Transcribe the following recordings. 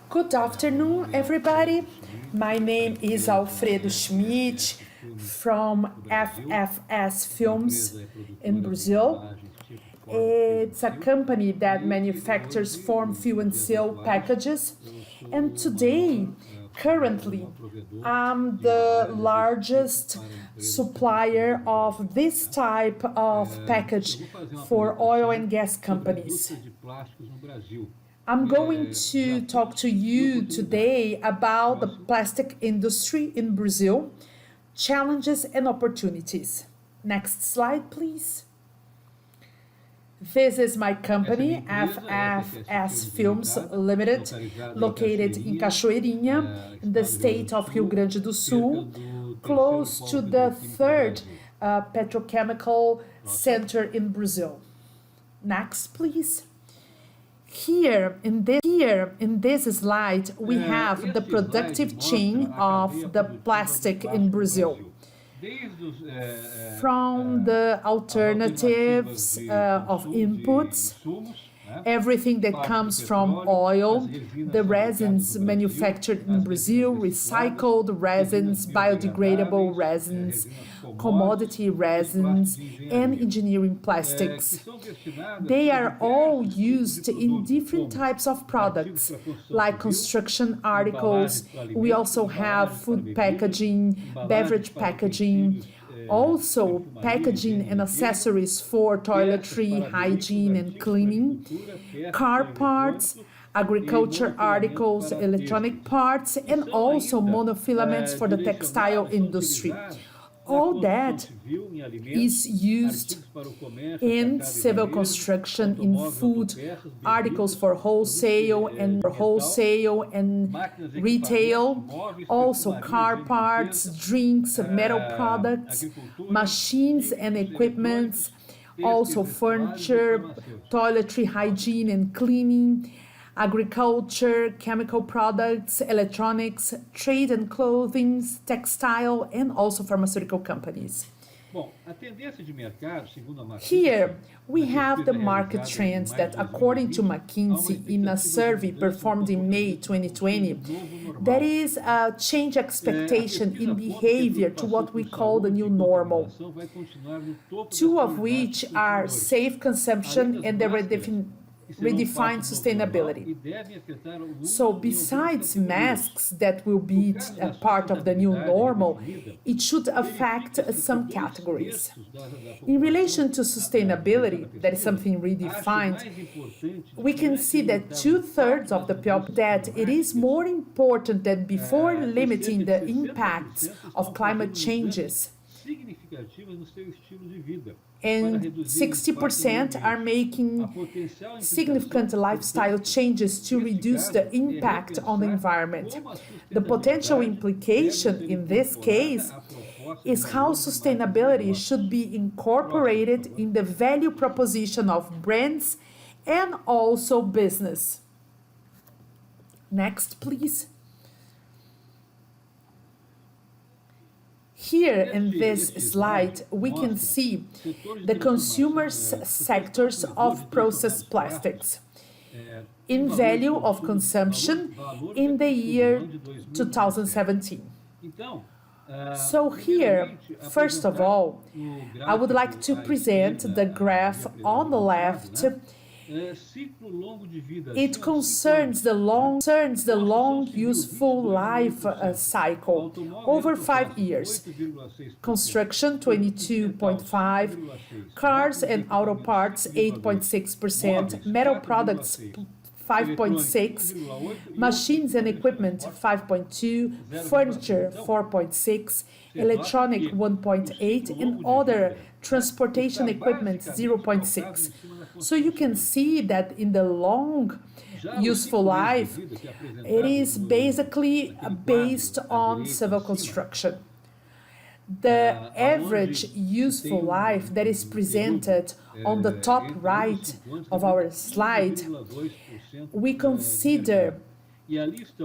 Good afternoon, everybody. My name is Alfredo Schmitt from FFS Films in Brazil. It's a company that manufactures form, fill, and seal packages. And today, currently, I'm the largest supplier of this type of package for oil and gas companies. I'm going to talk to you today about the plastic industry in Brazil, challenges and opportunities. Next slide, please. This is my company, FFS Films Limited, located in Cachoeirinha, in the state of Rio Grande do Sul, close to the third petrochemical center in Brazil. Next, please. Here in this slide, we have the productive chain of the plastic in Brazil. From the alternatives of inputs, everything that comes from oil, the resins manufactured in Brazil, recycled resins, biodegradable resins, commodity resins, and engineering plastics. They are all used in different types of products, like construction articles. We also have food packaging, beverage packaging, also packaging and accessories for toiletry, hygiene and cleaning, car parts, agriculture articles, electronic parts, and also monofilaments for the textile industry. All that is used in civil construction, in food, articles for wholesale and retail, also car parts, drinks, metal products, machines and equipments, also furniture, toiletry, hygiene and cleaning, agriculture, chemical products, electronics, trade and clothing, textile, and also pharmaceutical companies. Here, we have the market trends that, according to McKinsey, in a survey performed in May 2020, there is a change expectation in behavior to what we call the new normal, two of which are safe consumption and the redefine sustainability. So besides masks that will be a part of the new normal, it should affect some categories. In relation to sustainability, that is something redefined, we can see that 2/3 of the people that it is more important than before limiting the impacts of climate changes. And 60% are making significant lifestyle changes to reduce the impact on the environment. The potential implication in this case is how sustainability should be incorporated in the value proposition of brands and also business. Next, please. Here in this slide, we can see the consumer sectors of processed plastics in value of consumption in the year 2017. So here, first of all, I would like to present the graph on the left. It concerns the long useful life cycle over 5 years. Construction 22.5, cars and auto parts 8.6%, metal products 5.6, machines and equipment 5.2, furniture 4.6, electronic 1.8, and other transportation equipment 0.6. So you can see that in the long useful life, it is basically based on civil construction. The average useful life that is presented on the top right of our slide, we consider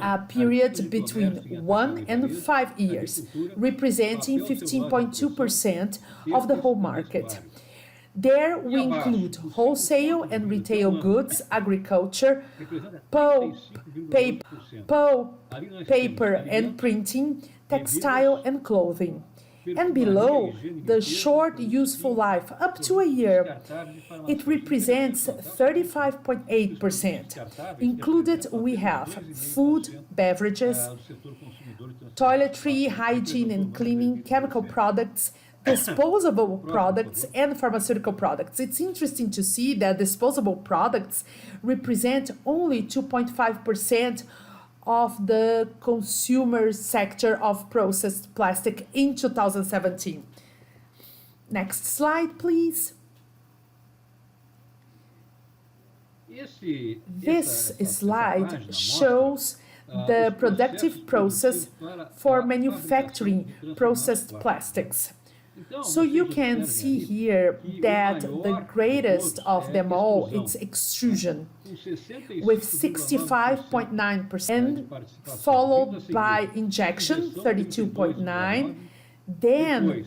a period between 1 and 5 years, representing 15.2% of the whole market. There we include wholesale and retail goods, agriculture, pulp, paper and printing, textile and clothing. And below, the short useful life, up to a year, it represents 35.8%. Included we have food, beverages, toiletry, hygiene and cleaning, chemical products, disposable products, and pharmaceutical products. It's interesting to see that disposable products represent only 2.5% of the consumer sector of processed plastic in 2017. Next slide, please. This slide shows the productive process for manufacturing processed plastics. So you can see here that the greatest of them all is extrusion, with 65.9%, followed by injection, 32.9%, then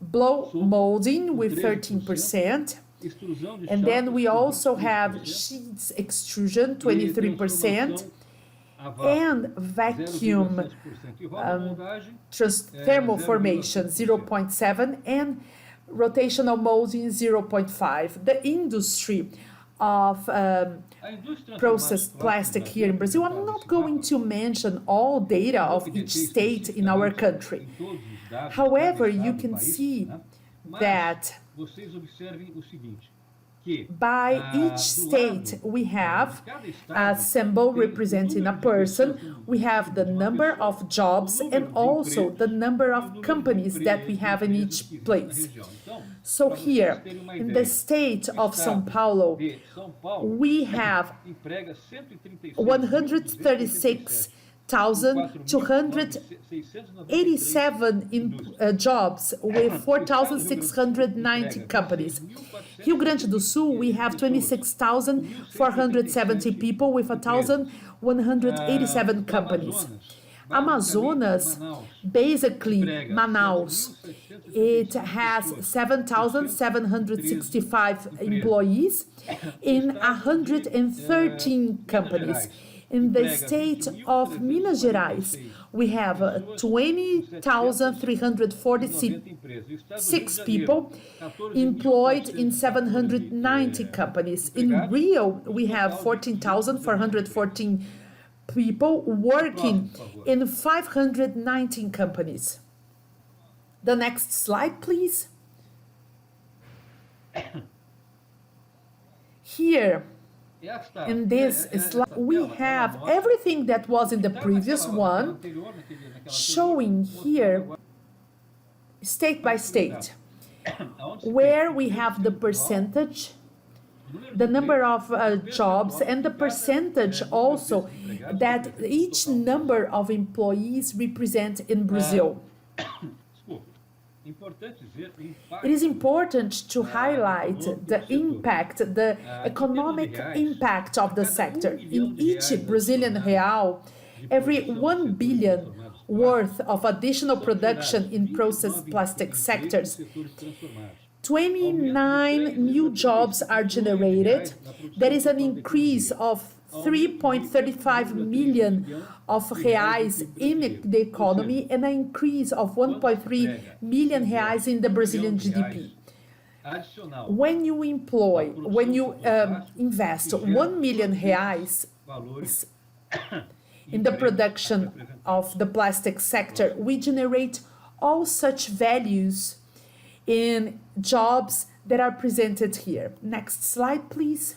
blow molding with 13%, and then we also have sheets extrusion, 23%, and vacuum thermal formation, 0.7%, and rotational molding, 0.5%. The industry of processed plastic here in Brazil, I'm not going to mention all data of each state in our country. However, you can see that by each state we have a symbol representing a person, we have the number of jobs and also the number of companies that we have in each place. So here, in the state of São Paulo, we have 136,287 jobs with 4,690 companies. Rio Grande do Sul, we have 26,470 people with 1,187 companies. Amazonas, basically Manaus, it has 7,765 employees in 113 companies. In the state of Minas Gerais, we have 20,346 people employed in 790 companies. In Rio, we have 14,414 people working in 519 companies. The next slide, please. Here, in this slide, we have everything that was in the previous one, showing here state by state, where we have the percentage, the number of jobs, and the percentage also that each number of employees represent in Brazil. It is important to highlight the impact, the economic impact of the sector. In each Brazilian real, every 1 billion worth of additional production in processed plastic sectors, 29 new jobs are generated. There is an increase of 3.35 million of reais in the economy and an increase of 1.3 million reais in the Brazilian GDP. When you invest 1 million reais in the production of the plastic sector, we generate all such values in jobs that are presented here. Next slide, please.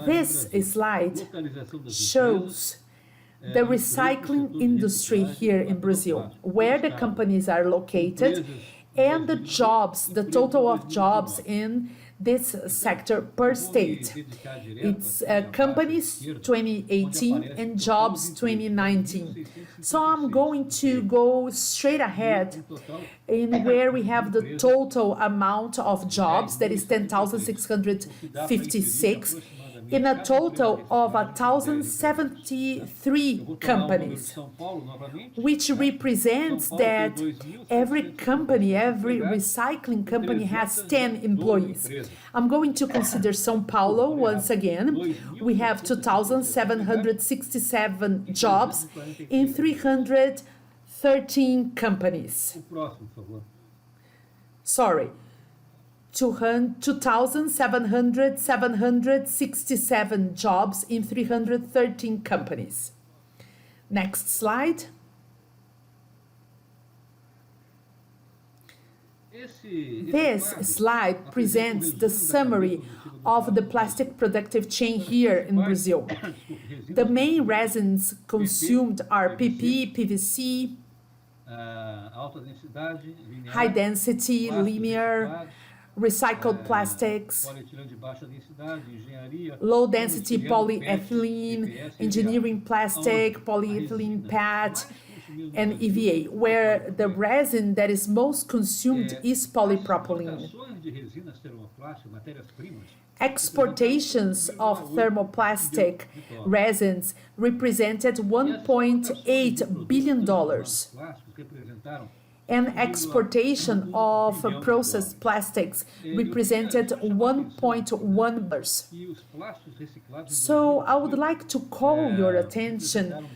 This slide shows the recycling industry here in Brazil, where the companies are located and the jobs, the total of jobs in this sector per state. It's companies 2018 and jobs 2019. So I'm going to go straight ahead in where we have the total amount of jobs, that is 10,656. in a total of 1,073 companies, which represents that every company, every recycling company has 10 employees. I'm going to consider São Paulo once again. We have 2,767 jobs in 313 companies. Sorry, 2,767 jobs in 313 companies. Next slide. This slide presents the summary of the plastic productive chain here in Brazil. The main resins consumed are PP, PVC, high density, linear, recycled plastics, low density polyethylene, engineering plastic, polyethylene PET, and EVA, where the resin that is most consumed is polypropylene. Exportations of thermoplastic resins represented $1.8 billion, and exportation of processed plastics represented $1.1 billion. So I would like to call your attention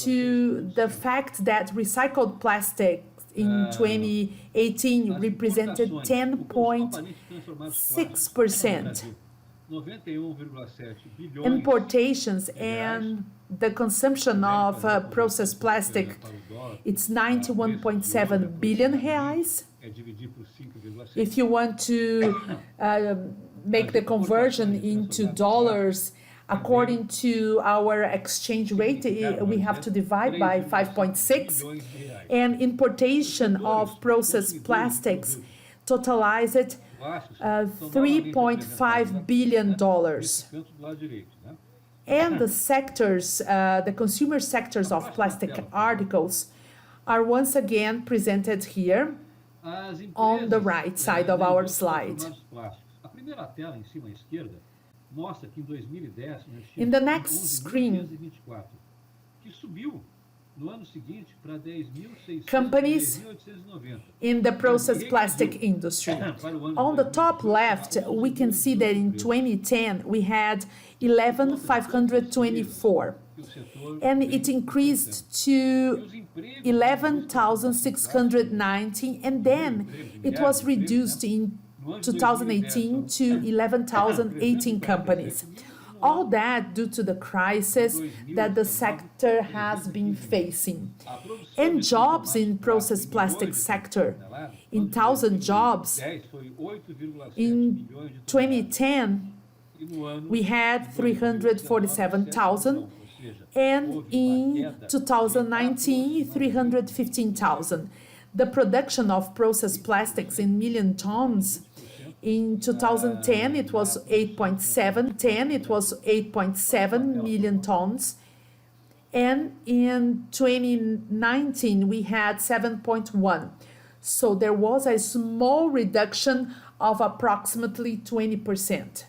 to the fact that recycled plastic in 2018 represented 10.6%. Importations and the consumption of processed plastic, it's 91.7 billion reais. If you want to make the conversion into dollars, according to our exchange rate, we have to divide by 5.6. And importation of processed plastics totalized $3.5 billion. And the sectors, the consumer sectors of plastic articles are once again presented here on the right side of our slide. In the next screen, companies in the processed plastic industry. On the top left, we can see that in 2010 we had 11,524, and it increased to 11,690, and then it was reduced in 2018 to 11,018 companies. All that due to the crisis that the sector has been facing. And jobs in processed plastic sector, in 1,000 jobs, in 2010, we had 347,000, and in 2019, 315,000. The production of processed plastics in million tons, in 2010, it was 8.7 million tons. And in 2019, we had 7.1. So there was a small reduction of approximately 20%.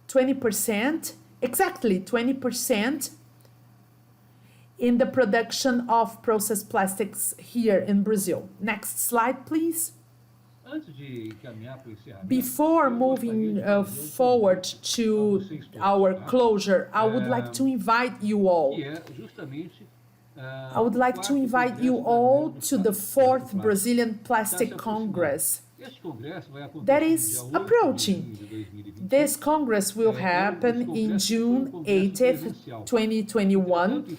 20%, exactly 20% in the production of processed plastics here in Brazil. Next slide, please. Before moving forward to our closure, I would like to invite you all. I would like to invite you all to the 4th Brazilian Plastic Congress that is approaching. This Congress will happen in June 8th, 2021.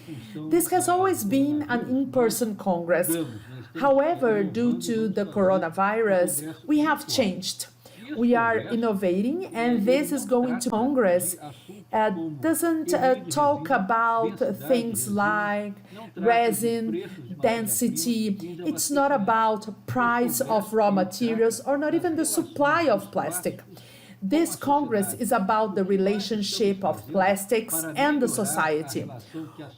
This has always been an in-person Congress. However, due to the coronavirus, we have changed. We are innovating, and this is going to Congress. Doesn't talk about things like resin, density. It's not about price of raw materials or not even the supply of plastic. This Congress is about the relationship of plastics and the society.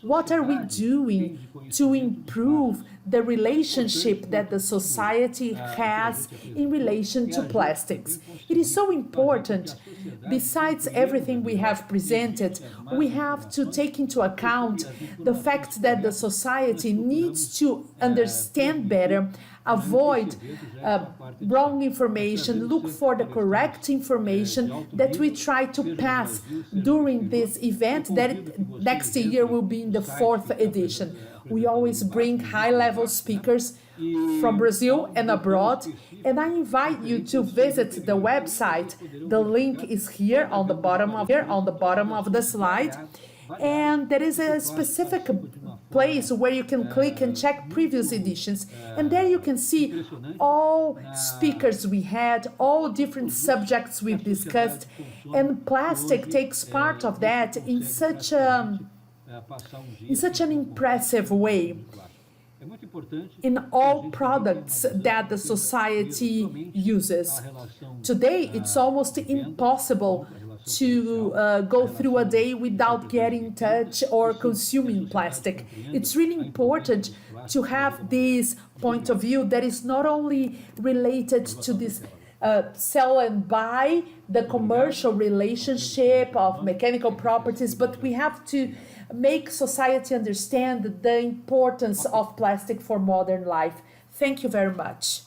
What are we doing to improve the relationship that the society has in relation to plastics. It is so important. Besides everything we have presented, we have to take into account the fact that the society needs to understand better, avoid wrong information, look for the correct information that we try to pass during this event that next year will be in the 4th edition. We always bring high-level speakers from Brazil and abroad, and I invite you to visit the website. The link is here on the bottom of the slide. And there is a specific place where you can click and check previous editions. And there you can see all speakers we had, all different subjects we've discussed. And plastic takes part of that in such an impressive way in all products that the society uses. Today, it's almost impossible to go through a day without getting in touch or consuming plastic. It's really important to have this point of view that is not only related to this sell and buy, the commercial relationship of mechanical properties, but we have to make society understand the importance of plastic for modern life. Thank you very much.